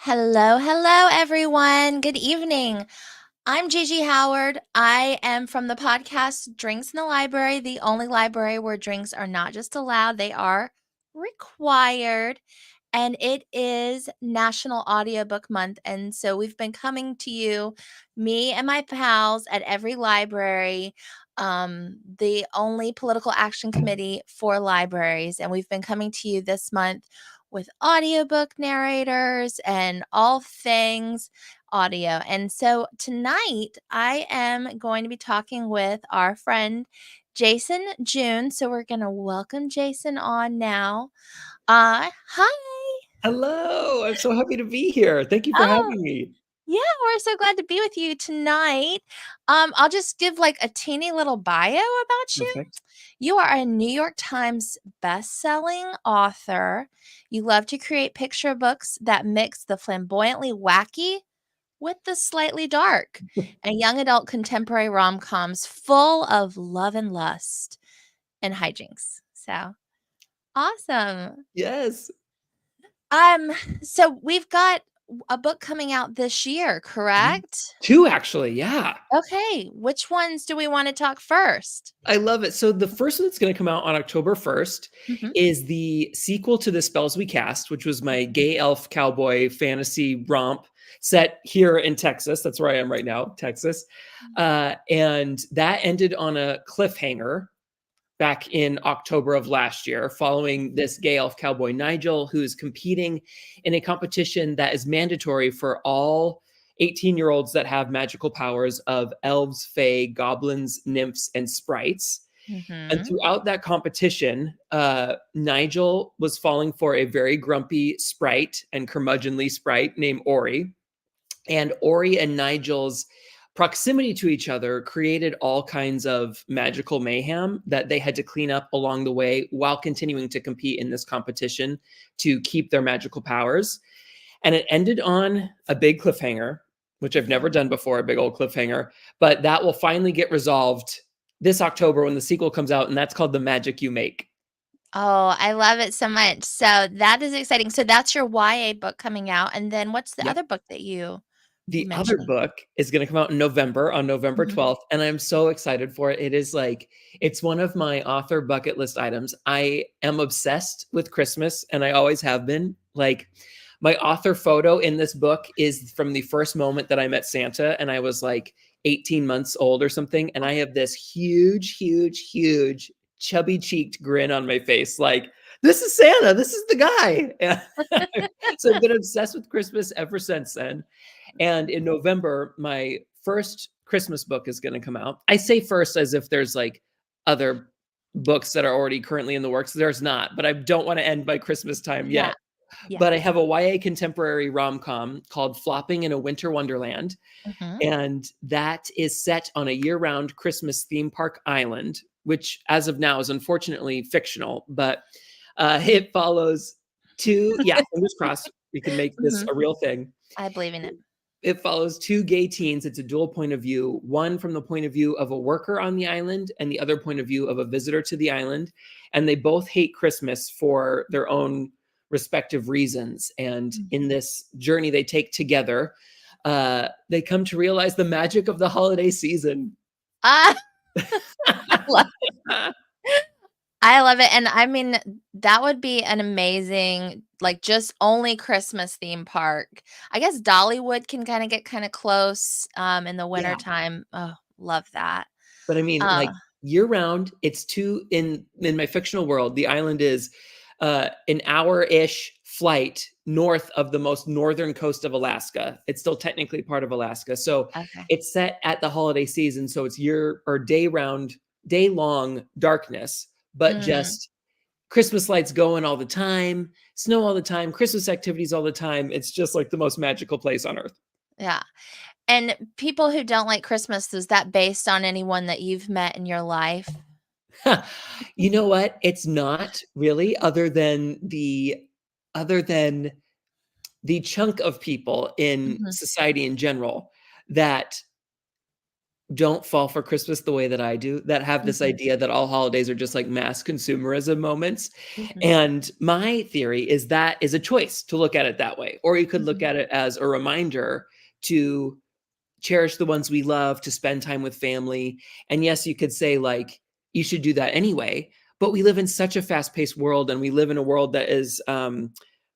Hello, hello, everyone. Good evening. I'm Gigi Howard. I am from the podcast Drinks in the Library, the only library where drinks are not just allowed, they are required. And it is National Audiobook Month. And so we've been coming to you, me and my pals at Every Library, the only political action committee for libraries. And we've been coming to you this month with audiobook narrators and all things audio. And so tonight I am going to be talking with our friend Jason June. So we're going to welcome Jason on now. Hi. Hello, I'm so happy to be here. Thank you for Oh, having me. yeah, we're so glad to be with you tonight. I'll just give like a teeny little bio about you. Perfect. You are a New York Times best-selling author. You love to create picture books that mix the flamboyantly wacky with the slightly dark and young adult contemporary rom-coms full of love and lust and hijinks. So awesome. Yes. Um, so we've got a book coming out this year, Mhm. correct? 2 actually, yeah. Okay, which ones do we want to talk first? I love it. So the first one that's gonna come out on October 1st Mhm. is the sequel to The Spells We Cast, which was my gay elf cowboy fantasy romp set here in Texas. That's where I am right now, Texas. And that ended on a cliffhanger back in October of last year, following this gay elf cowboy Nigel, who's competing in a competition that is mandatory for all 18-year-olds that have magical powers of elves, fae, goblins, nymphs, and sprites. And Mhm. throughout that competition, Nigel was falling for a very grumpy sprite and curmudgeonly sprite named Ori. And Ori and Nigel's proximity to each other created all kinds of magical mayhem that they had to clean up along the way while continuing to compete in this competition to keep their magical powers. And it ended on a big cliffhanger, which I've never done before, a big old cliffhanger, but that will finally get resolved this October when the sequel comes out, and that's called The Magic You Make. Oh, I love it so much. So that is exciting. So that's your YA book coming out, and then what's the Yep. other book that you The other mentioning? book is gonna come out in November, on November Mhm. 12th, and I'm so excited for it. It is like it's one of my author bucket list items. I am obsessed with Christmas, and I always have been. Like, my author photo in this book is from the first moment that I met Santa, and I was, like, 18 months old or something, and I have this huge, huge, huge, chubby-cheeked grin on my face, like, "This is Santa, this is the guy." So I've been obsessed with Christmas ever since then. And in November, my first Christmas book is going to come out. I say first as if there's like other books that are already currently in the works. There's not, but I don't want to end by Christmas time Yeah, yet. yeah. But I have a YA contemporary rom-com called Flopping in a Winter Wonderland. Mhm. And that is set on a year-round Christmas theme park island, which as of now is unfortunately fictional, but it follows yeah, fingers crossed we can make this Mhm. a real thing. I believe in it. It follows two gay teens. It's a dual point of view, one from the point of view of a worker on the island and the other point of view of a visitor to the island. And they both hate Christmas for their own respective reasons. And in Mhm. this journey they take together, they come to realize the magic of the holiday season. Ah, I love I love it, and I mean, that would be an amazing, like, just only Christmas theme park. I guess Dollywood can kinda get kinda close, in the Yeah. wintertime. Oh, love that. But I mean, Uh, like year round, it's two in my fictional world, the island is an hour-ish flight north of the most northern coast of Alaska. It's still technically part of Alaska. So okay. it's set at the holiday season. So it's year or day round, day long darkness, but Mm, just Christmas lights going all the time, snow all the time, Christmas activities all the time. It's just like the most magical place on earth. yeah, and people who don't like Christmas, is that based on anyone that you've met in your life? You know what? It's not really, other than the chunk of people in Mhm. society in general that don't fall for Christmas the way that I do, that have this Mhm, idea that all holidays are just like mass consumerism moments. mhm, And my theory is that is a choice to look at it that way. Or you could look mhm, at it as a reminder to cherish the ones we love, to spend time with family. And yes, you could say, like, you should do that anyway. But we live in such a fast paced world, and we live in a world that is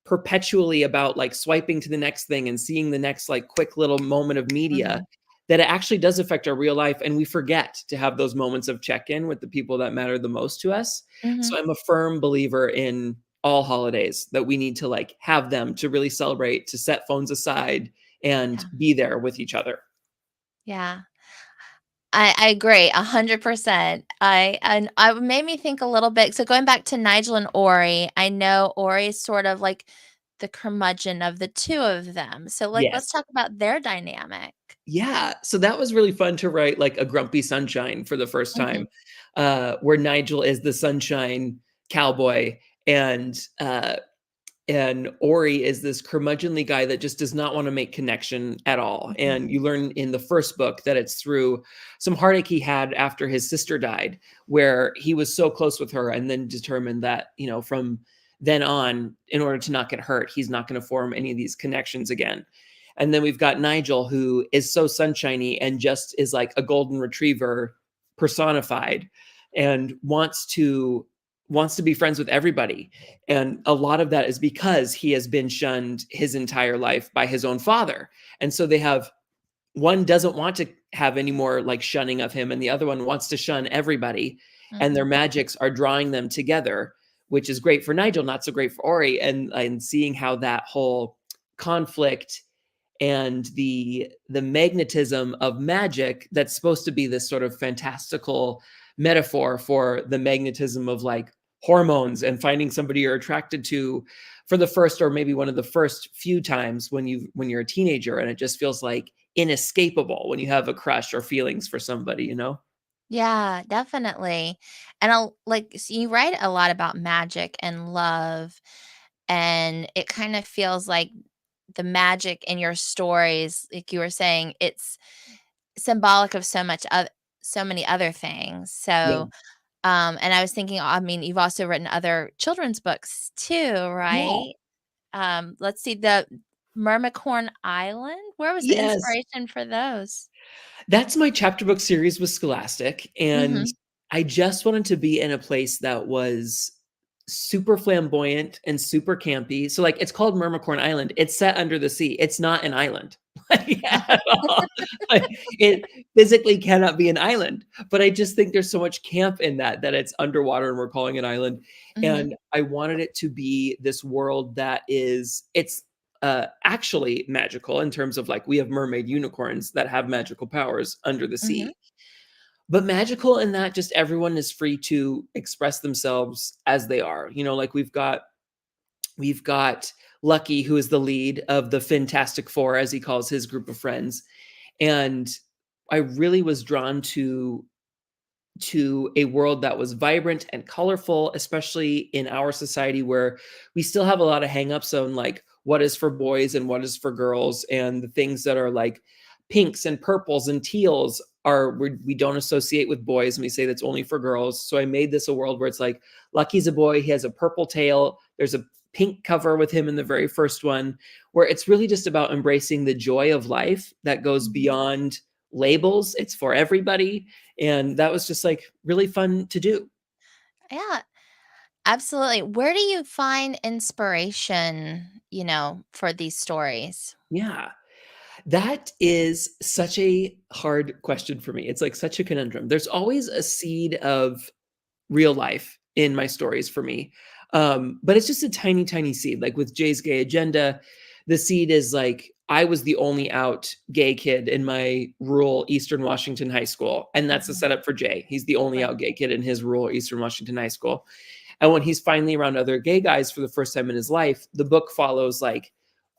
perpetually about like swiping to the next thing and seeing the next like quick little moment of media, mhm, that it actually does affect our real life. And we forget to have those moments of check in with the people that matter the most to us. mhm. So I'm a firm believer in all holidays, that we need to like have them to really celebrate, to set phones aside and Yeah, be there with each other. yeah. I agree 100%. I made me think a little bit so going back to Nigel and Ori, I know Ori is sort of like the curmudgeon of the 2 of them. So, like, let's Yes. talk about their dynamic. Yeah. So that was really fun to write like a grumpy sunshine for the first Mhm, time, where Nigel is the sunshine cowboy, and and Ori is this curmudgeonly guy that just does not want to make connection at all. mhm, And you learn in the first book that it's through some heartache he had after his sister died, where he was so close with her and then determined that, from then on, in order to not get hurt, he's not going to form any of these connections again. And then we've got Nigel, who is so sunshiny and just is like a golden retriever personified, and wants to be friends with everybody. And a lot of that is because he has been shunned his entire life by his own father. And so they have, one doesn't want to have any more like shunning of him, and the other one wants to shun everybody. And their mhm. magics are drawing them together, which is great for Nigel, not so great for Ori. And seeing how that whole conflict and the magnetism of magic, that's supposed to be this sort of fantastical metaphor for the magnetism of like hormones and finding somebody you're attracted to for the first, or maybe one of the first few times when you're a teenager, and it just feels like inescapable when you have a crush or feelings for somebody. Yeah, definitely. And I'll like, so you write a lot about magic and love, and it kind of feels like the magic in your stories, like you were saying, it's symbolic of so many other things. Yeah. So, and I was thinking, I mean, you've also written other children's books too, Yeah. right? Let's see, the Mermicorn Island. Where was the Yes. inspiration for those? That's my chapter book series with Scholastic, and Mhm. I just wanted to be in a place that was super flamboyant and super campy. So, like, it's called Mermicorn Island. It's set under the sea. It's not an island, like, at all. Like, it physically cannot be an island, but I just think there's so much camp in that it's underwater and we're calling it island, Mhm, and I wanted it to be this world that it's actually magical in terms of like we have mermaid unicorns that have magical powers under the mhm, sea, but magical in that just everyone is free to express themselves as they are. Like we've got Lucky, who is the lead of the Fantastic Four, as he calls his group of friends, and I really was drawn to a world that was vibrant and colorful, especially in our society where we still have a lot of hangups on like what is for boys and what is for girls, and the things that are like pinks and purples and teals we don't associate with boys, and we say that's only for girls. So I made this a world where it's like Lucky's a boy, he has a purple tail, there's a pink cover with him in the very first one, where it's really just about embracing the joy of life that goes mhm. beyond labels. It's for everybody, and that was just, like, really fun to do. Yeah, absolutely. Where do you find inspiration, for these stories? Yeah. That is such a hard question for me. It's, like, such a conundrum. There's always a seed of real life in my stories for me, but it's just a tiny, tiny seed. Like, with Jay's Gay Agenda, the seed is, like, I was the only out gay kid in my rural Eastern Washington high school, and that's the Mhm, setup for Jay. He's the only right. out gay kid in his rural Eastern Washington high school. And when he's finally around other gay guys for the first time in his life, the book follows like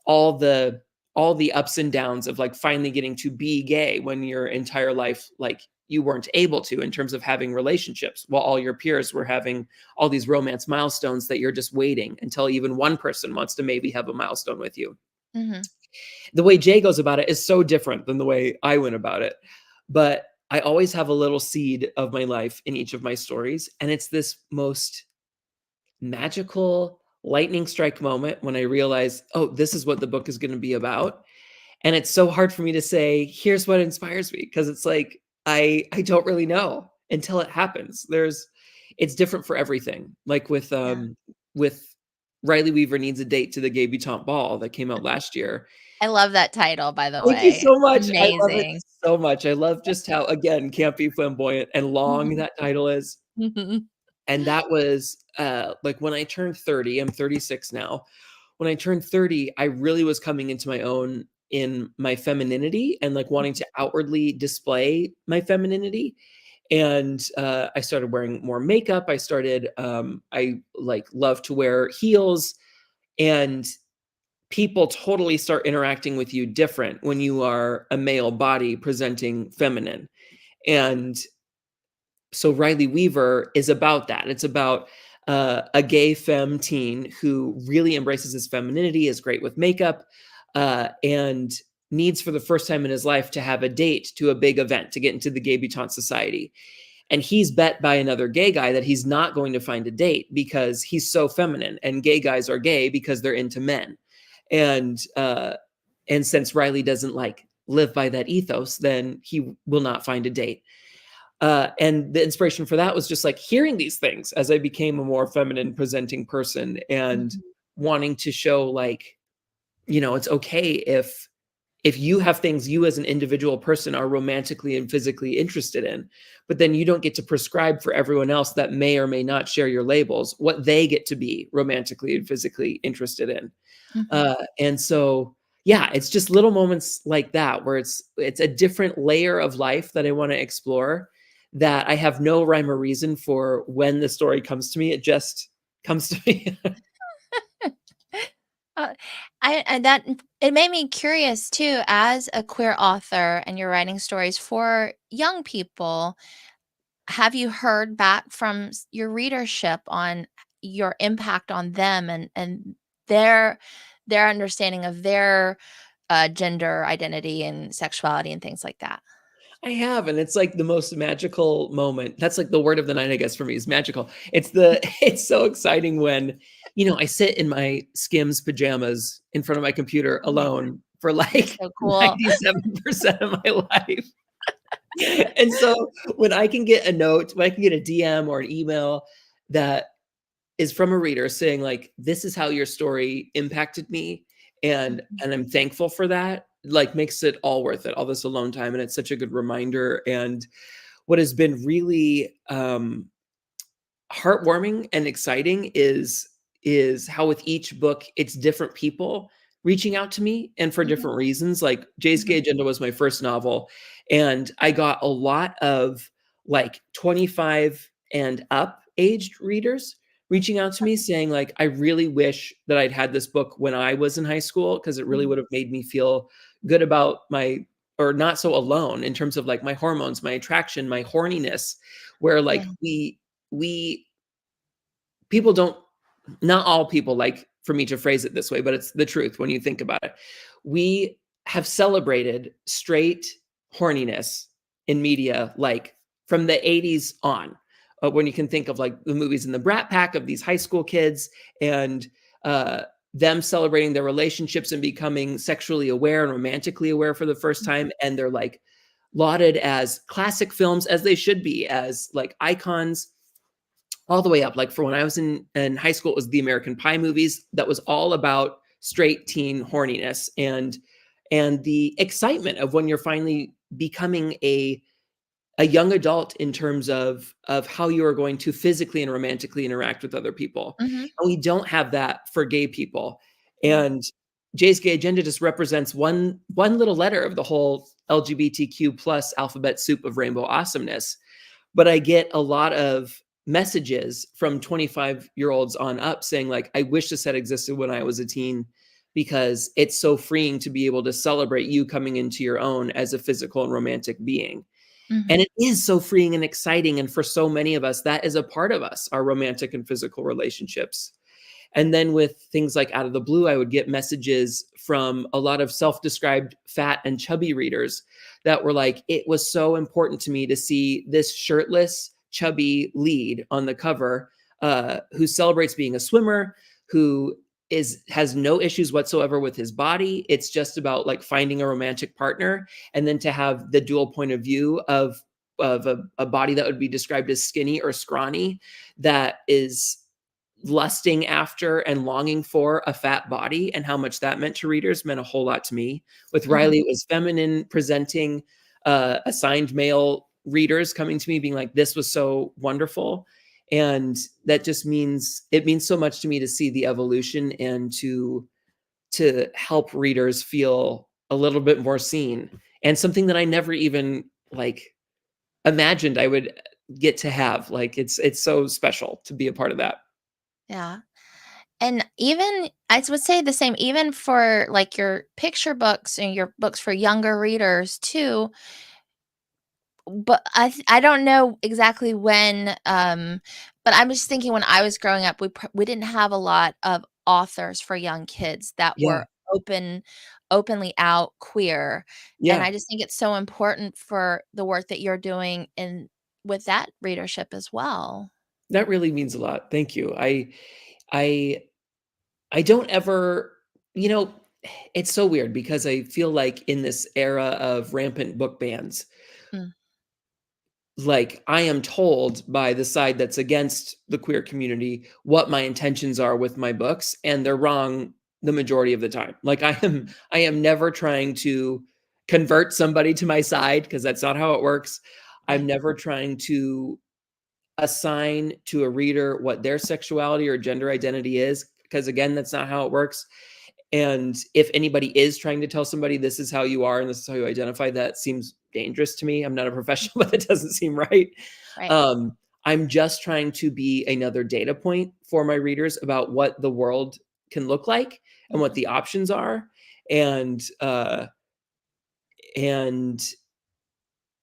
all the all the ups and downs of like finally getting to be gay when your entire life like you weren't able to, in terms of having relationships, while all your peers were having all these romance milestones that you're just waiting until even one person wants to maybe have a milestone with you. Mhm, The way Jay goes about it is so different than the way I went about it. But I always have a little seed of my life in each of my stories, and it's this most magical lightning strike moment when I realize, oh, this is what the book is going to be about. And it's so hard for me to say, here's what inspires me, because it's like I don't really know until it happens. It's different for everything. Like Yeah. with Riley Weaver Needs a Date to the Gay Butante Ball that came out last year. I love that title, by the Thank you way. so much. I love it Amazing. so much. I love just how, again, campy, flamboyant, and long Mhm. that title is. Mhm. And that was like when I turned 30, I'm 36 now. When I turned 30, I really was coming into my own in my femininity and like wanting to outwardly display my femininity. And I started wearing more makeup. I like love to wear heels, and people totally start interacting with you different when you are a male body presenting feminine. And so Riley Weaver is about that. It's about a gay femme teen who really embraces his femininity, is great with makeup, and needs for the first time in his life to have a date to a big event to get into the Gay Butante Society. And he's bet by another gay guy that he's not going to find a date because he's so feminine, and gay guys are gay because they're into men. And since Riley doesn't like live by that ethos, then he will not find a date. And the inspiration for that was just like hearing these things as I became a more feminine presenting person, and Mhm. wanting to show like, it's okay if you have things you as an individual person are romantically and physically interested in, but then you don't get to prescribe for everyone else that may or may not share your labels what they get to be romantically and physically interested in. Mhm. And so, yeah, it's just little moments like that where it's a different layer of life that I want to explore, that I have no rhyme or reason for when the story comes to me. It just comes to me. Uh, I that it made me curious too, as a queer author and you're writing stories for young people, have you heard back from your readership on your impact on them and their their understanding of their gender identity and sexuality and things like that? I have, and it's like the most magical moment. That's like the word of the night, I guess, for me is magical. It's so exciting when, I sit in my Skims pajamas in front of my computer Oh my god, alone for you're like so cool. 97% of my life. And so when I can get a DM or an email that is from a reader saying like, this is how your story impacted me, Mhm, and I'm thankful for that, like makes it all worth it, all this alone time. And it's such a good reminder. And what has been really heartwarming and exciting is how with each book it's different people reaching out to me, and for mhm, different reasons. Like Jay's Gay mhm, Agenda was my first novel, and I got a lot of like 25 and up aged readers reaching out to me saying like, I really wish that I'd had this book when I was in high school, because it really mhm. would have made me feel good about my, or not so alone in terms of like my hormones, my attraction, my horniness, where Yeah. like we people don't, not all people like for me to phrase it this way, but it's the truth when you think about it. We have celebrated straight horniness in media like from the 80s on. When you can think of like the movies in the Brat Pack of these high school kids, and uh, them celebrating their relationships and becoming sexually aware and romantically aware for the first Mhm, time, and they're like lauded as classic films, as they should be, as like icons, all the way up. Like for when I was in high school, it was the American Pie movies that was all about straight teen horniness, and the excitement of when you're finally becoming a young adult in terms of how you are going to physically and romantically interact with other people. mhm, And we don't have that for gay people. yeah, And Jay's Gay Agenda just represents one little letter of the whole LGBTQ plus alphabet soup of rainbow awesomeness. But I get a lot of messages from 25-year-olds on up saying like, I wish this had existed when I was a teen, because it's so freeing to be able to celebrate you coming into your own as a physical and romantic being. And mhm, it is so freeing and exciting, and for so many of us that is a part of us, our romantic and physical relationships. And then with things like Out of the Blue, I would get messages from a lot of self-described fat and chubby readers that were like, it was so important to me to see this shirtless, chubby lead on the cover, who celebrates being a swimmer, who has no issues whatsoever with his body. It's just about like finding a romantic partner, and then to have the dual point of view of a body that would be described as skinny or scrawny, that is lusting after and longing for a fat body, and how much that meant to readers meant a whole lot to me. With Mhm. Riley, it was feminine presenting, assigned male readers coming to me being like, this was so wonderful. And that just means, it means so much to me to see the evolution, and to help readers feel a little bit more seen, and something that I never even like imagined I would get to have. Like, it's so special to be a part of that. Yeah. And even I would say the same even for, like, your picture books and your books for younger readers too, but I don't know exactly when, but I'm just thinking when I was growing up, we didn't have a lot of authors for young kids that Yeah. were openly out queer, and Yeah. I just think it's so important for the work that you're doing in with that readership as well. That really means a lot. Thank you. I I don't ever, you know, it's so weird because I feel like in this era of rampant book bans, Mm, like I am told by the side that's against the queer community what my intentions are with my books, and they're wrong the majority of the time. Like I am never trying to convert somebody to my side, because that's not how it works. I'm right. never trying to assign to a reader what their sexuality or gender identity is, because again, that's not how it works. And if anybody is trying to tell somebody this is how you are and this is how you identify, that seems dangerous to me. I'm not a professional, but it doesn't seem right. Right. um, I'm just trying to be another data point for my readers about what the world can look like and what Mhm. the options are, and and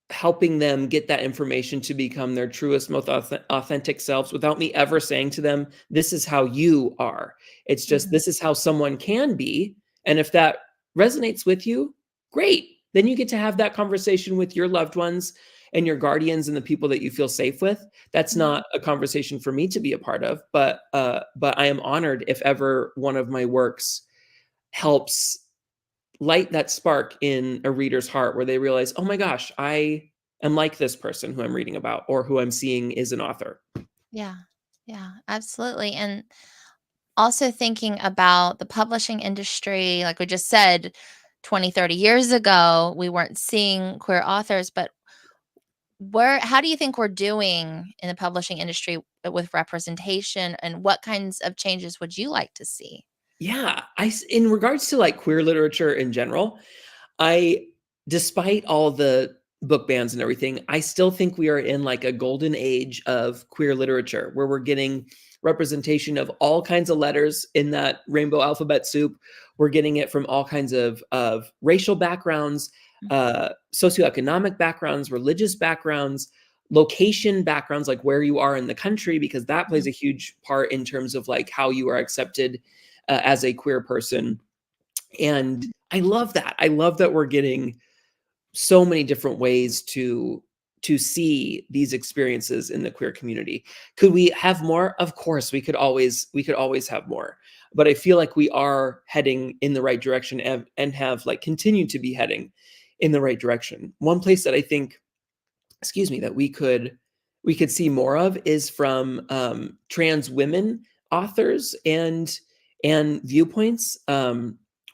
helping them get that information to become their truest, most authentic selves, without me ever saying to them, this is how you are. It's just, Mhm. this is how someone can be. And if that resonates with you, great. Then you get to have that conversation with your loved ones and your guardians and the people that you feel safe with. That's Mhm. not a conversation for me to be a part of, but I am honored if ever one of my works helps light that spark in a reader's heart where they realize, "Oh my gosh, I am like this person who I'm reading about or who I'm seeing is an author." Yeah. Yeah, absolutely, and also thinking about the publishing industry, like we just said, 20, 30 years ago, we weren't seeing queer authors, but where how do you think we're doing in the publishing industry with representation, and what kinds of changes would you like to see? Yeah, in regards to, like, queer literature in general, I despite all the book bans and everything, I still think we are in, like, a golden age of queer literature where we're getting representation of all kinds of letters in that rainbow alphabet soup. We're getting it from all kinds of racial backgrounds, socioeconomic backgrounds, religious backgrounds, location backgrounds, like where you are in the country, because that plays Mhm. a huge part in terms of, like, how you are accepted, as a queer person. And I love that. I love that we're getting so many different ways to see these experiences in the queer community. Could we have more? Of course, we could always have more. But I feel like we are heading in the right direction, and have like continued to be heading in the right direction. One place that I think, excuse me, that we could see more of is from trans women authors and viewpoints.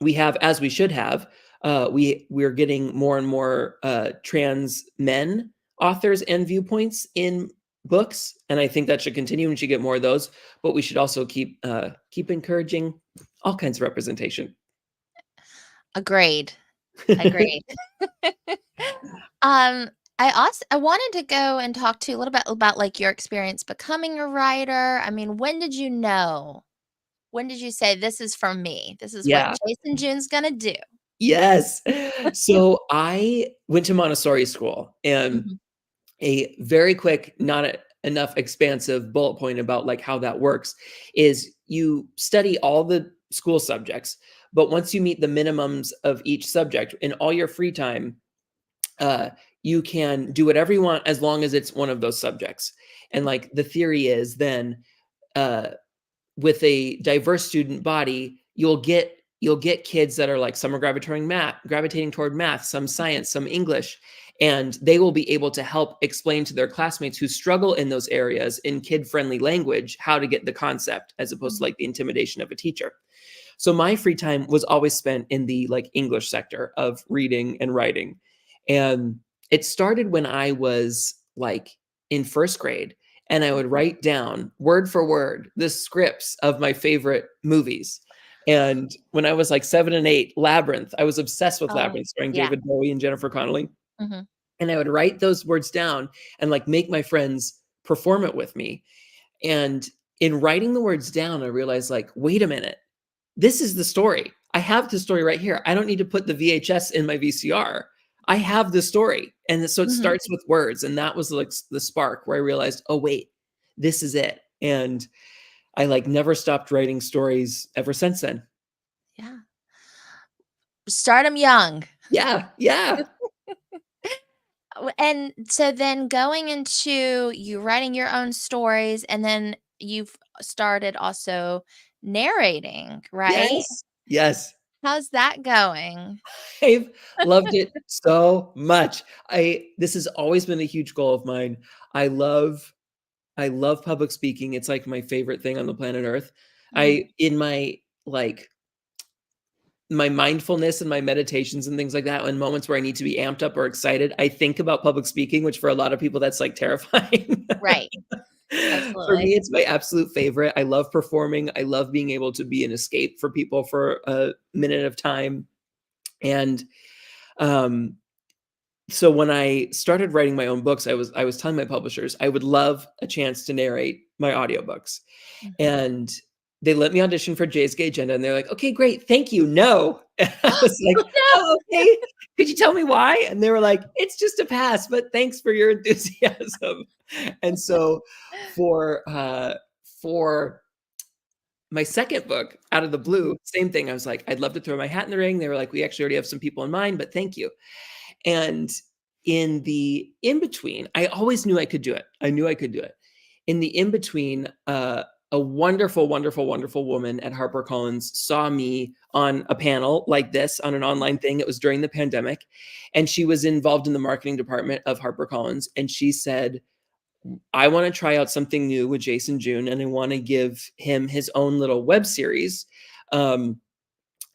We have, as we should have, we're getting more and more trans men authors and viewpoints in books, and I think that should continue. And we should get more of those, but we should also keep encouraging all kinds of representation. Agreed. Agreed. Um, I wanted to go and talk to you a little bit about, like, your experience becoming a writer. I mean, when did you know? When did you say, "This is for me. This is what Yeah. Jason June's gonna do"? Yes. So I went to Montessori school, and Mhm, a very quick, not enough expansive bullet point about like how that works is you study all the school subjects, but once you meet the minimums of each subject in all your free time, uh, you can do whatever you want as long as it's one of those subjects. And like the theory is then, uh, with a diverse student body, you'll get kids that are like, some are gravitating toward math, some science, some English, and they will be able to help explain to their classmates who struggle in those areas in kid-friendly language how to get the concept, as opposed to like the intimidation of a teacher. So my free time was always spent in the like English sector of reading and writing. And it started when I was like in first grade, and I would write down word for word the scripts of my favorite movies. And when I was like 7 and 8, Labyrinth, I was obsessed with Oh, Labyrinth, starring yeah. David Bowie and Jennifer Connelly. Mhm. And I would write those words down and like make my friends perform it with me. And in writing the words down, I realized, like, wait a minute, this is the story. I have the story right here. I don't need to put the VHS in my VCR. I have the story. And so it Mhm. starts with words. And that was like the spark where I realized, oh, wait, this is it. And I like never stopped writing stories ever since then. Yeah. Start 'em young. Yeah. Yeah. And so then going into you writing your own stories, and then you've started also narrating, right? Yes. Yes. How's that going? I've loved it so much. This has always been a huge goal of mine. I love I love public speaking. It's like my favorite thing on the planet Earth. Mhm. In my like my mindfulness and my meditations and things like that, in moments where I need to be amped up or excited, I think about public speaking, which for a lot of people that's like terrifying. Right. For Absolutely. me, it's my absolute favorite. I love performing. I love being able to be an escape for people for a minute of time. And um so when I started writing my own books, I was telling my publishers I would love a chance to narrate my audiobooks. Mhm. And they let me audition for Jay's Gay Agenda, and they're like, "Okay, great, thank you, no." And I was like, No. "Oh, okay. Could you tell me why?" And they were like, "It's just a pass, but thanks for your enthusiasm." And so for my second book, Out of the Mhm. Blue, same thing. I was like, "I'd love to throw my hat in the ring." They were like, "We actually already have some people in mind, but thank you." And in the in between, I always knew I could do it. I knew I could do it. In the in between, a wonderful, wonderful, wonderful woman at HarperCollins saw me on a panel like this on an online thing. It was during the pandemic, and she was involved in the marketing department of HarperCollins. And she said, "I want to try out something new with Jason June, and I want to give him his own little web series."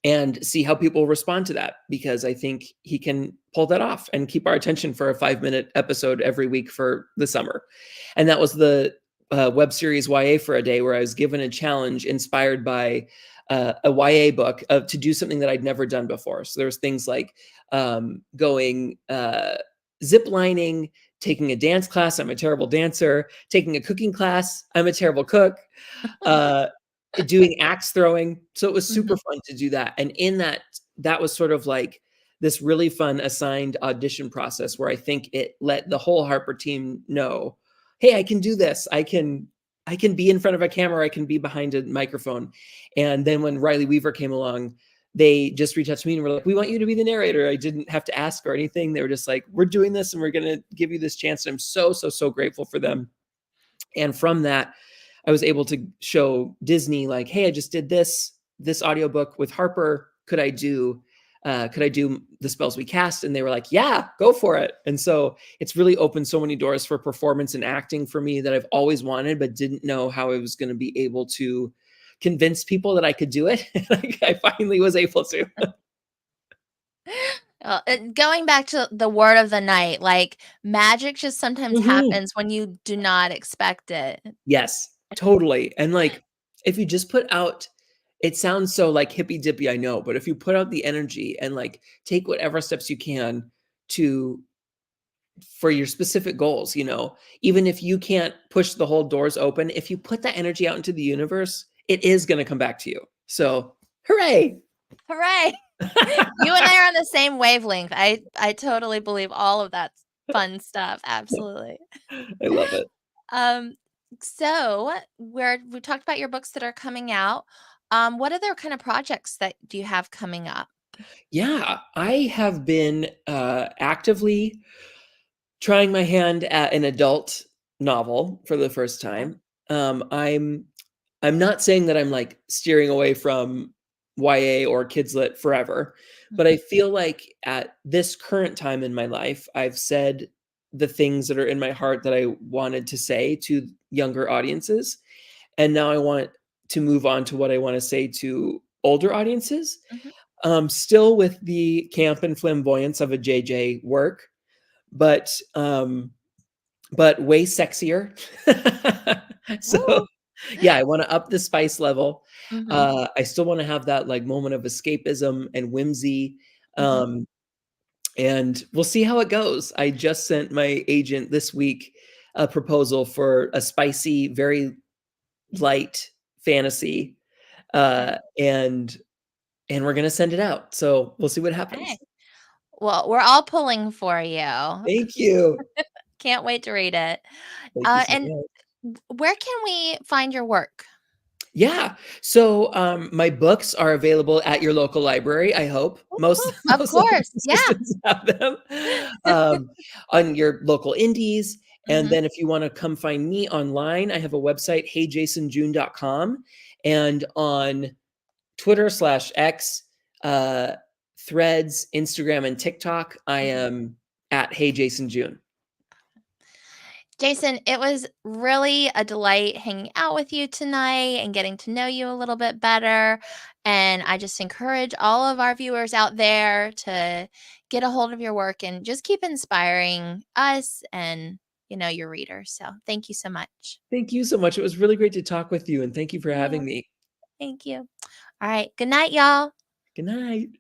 And see how people respond to that, because I think he can pull that off and keep our attention for a 5-minute episode every week for the summer. And that was the web series YA for a Day, where I was given a challenge inspired by a YA book to do something that I'd never done before. So there was things like going zip lining, taking a dance class. I'm a terrible dancer. Taking a cooking class. I'm a terrible cook. Uh, Doing axe throwing. So it was super Mhm. fun to do that. And in that, that was sort of like this really fun assigned audition process where I think it let the whole Harper team know, hey, I can do this. I can be in front of a camera, I can be behind a microphone. And then when Riley Weaver came along, they just reached out to me and were like, we want you to be the narrator. I didn't have to ask or anything. They were just like, we're doing this and we're going to give you this chance. And I'm so, so, so grateful for them. And from that, I was able to show Disney, like, hey, I just did this audiobook with Harper. Could I do the spells we cast? And they were like, yeah, go for it. And so it's really opened so many doors for performance and acting for me that I've always wanted, but didn't know how I was going to be able to convince people that I could do it. Like, I finally was able to. Going back to the word of the night, like, magic just sometimes Mhm. happens when you do not expect it. Yes, totally. And like, if you just put out, it sounds so like hippy dippy, I know, but if you put out the energy and like take whatever steps you can to for your specific goals, even if you can't push the whole doors open, if you put that energy out into the universe, it is going to come back to you. So, hooray. Hooray! You and I are on the same wavelength. I totally believe all of that fun stuff, absolutely. I love it. Um, so we talked about your books that are coming out. What other kind of projects that do you have coming up? Yeah, I have been actively trying my hand at an adult novel for the first Okay. time. I'm not saying that I'm like steering away from YA or kids lit forever, but I Mhm. feel like at this current time in my life, I've said the things that are in my heart that I wanted to say to younger audiences. And now I want to move on to what I want to say to older audiences. Mhm. Still with the camp and flamboyance of a JJ work, but way sexier. So, Ooh. yeah, I wanna up the spice level. Mhm. I still wanna have that, like, moment of escapism and whimsy, Mhm. um, and we'll see how it goes. I just sent my agent this week a proposal for a spicy, very light fantasy, Okay. and we're gonna send it out, so we'll see what Okay. happens. Well, we're all pulling for you. Thank you. Can't wait to read it. Thank you so And much. where can we find your work? Yeah. So, my books are available at your local library, I hope. Whoop, Most whoop. Of most library course. Yeah. systems have them. On your local indies, and Mhm. then if you wanna come find me online, I have a website, heyjasonjune.com, and on Twitter/X, uh, Threads, Instagram, and TikTok, I Mhm. am at heyjasonjune. Jason, it was really a delight hanging out with you tonight and getting to know you a little bit better. And I just encourage all of our viewers out there to get a hold of your work and just keep inspiring us and, your readers. So thank you so much. Thank you so much. It was really great to talk with you, and thank you for Yeah, having me. thank you. All right. Good night, y'all. Good night.